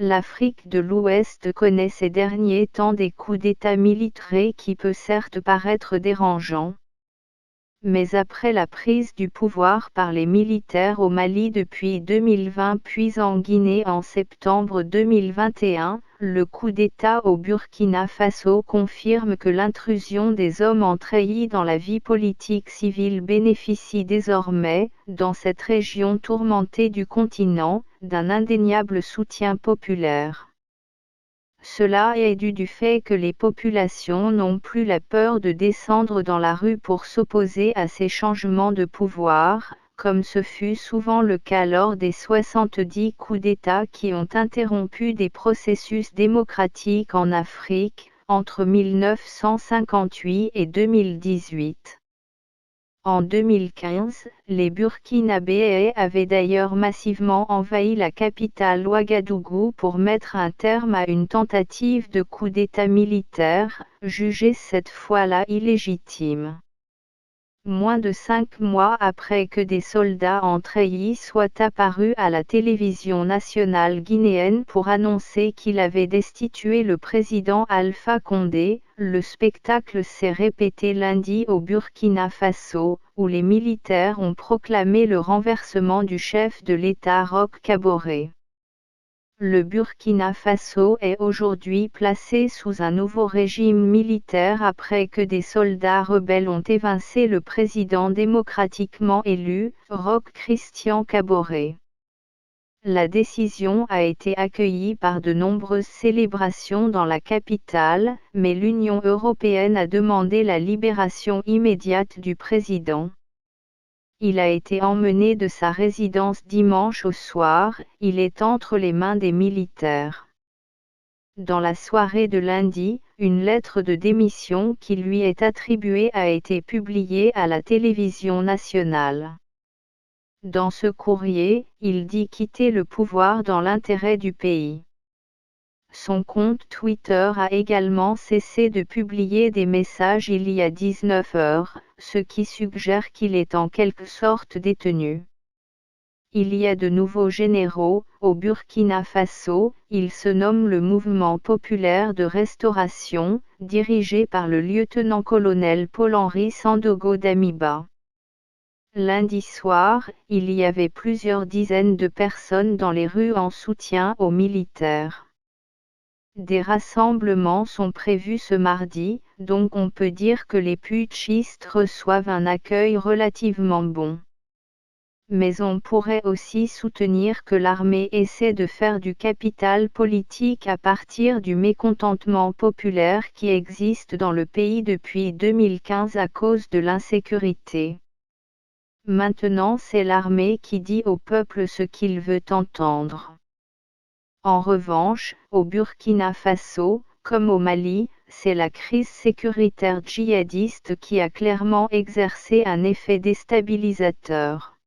L'Afrique de l'Ouest connaît ces derniers temps des coups d'État militaires qui peuvent certes paraître dérangeants. Mais après la prise du pouvoir par les militaires au Mali depuis 2020 puis en Guinée en septembre 2021, le coup d'État au Burkina Faso confirme que l'intrusion des hommes entrahis dans la vie politique civile bénéficie désormais, dans cette région tourmentée du continent, d'un indéniable soutien populaire. Cela est dû du fait que les populations n'ont plus la peur de descendre dans la rue pour s'opposer à ces changements de pouvoir, comme ce fut souvent le cas lors des 70 coups d'État qui ont interrompu des processus démocratiques en Afrique, entre 1958 et 2018. En 2015, les Burkinabés avaient d'ailleurs massivement envahi la capitale Ouagadougou pour mettre un terme à une tentative de coup d'État militaire, jugée cette fois-là illégitime. Moins de 5 mois après que des soldats entrahis soient apparus à la télévision nationale guinéenne pour annoncer qu'il avait destitué le président Alpha Condé, le spectacle s'est répété lundi au Burkina Faso, où les militaires ont proclamé le renversement du chef de l'État Roch Kaboré. Le Burkina Faso est aujourd'hui placé sous un nouveau régime militaire après que des soldats rebelles ont évincé le président démocratiquement élu, Roch Christian Kaboré. La décision a été accueillie par de nombreuses célébrations dans la capitale, mais l'Union européenne a demandé la libération immédiate du président. Il a été emmené de sa résidence dimanche au soir, il est entre les mains des militaires. Dans la soirée de lundi, une lettre de démission qui lui est attribuée a été publiée à la télévision nationale. Dans ce courrier, il dit quitter le pouvoir dans l'intérêt du pays. Son compte Twitter a également cessé de publier des messages il y a 19 heures, ce qui suggère qu'il est en quelque sorte détenu. Il y a de nouveaux généraux, au Burkina Faso, il se nomme le Mouvement populaire de restauration, dirigé par le lieutenant-colonel Paul-Henri Sandaogo Damiba. Lundi soir, il y avait plusieurs dizaines de personnes dans les rues en soutien aux militaires. Des rassemblements sont prévus ce mardi, donc on peut dire que les putschistes reçoivent un accueil relativement bon. Mais on pourrait aussi soutenir que l'armée essaie de faire du capital politique à partir du mécontentement populaire qui existe dans le pays depuis 2015 à cause de l'insécurité. Maintenant c'est l'armée qui dit au peuple ce qu'il veut entendre. En revanche, au Burkina Faso, comme au Mali, c'est la crise sécuritaire djihadiste qui a clairement exercé un effet déstabilisateur.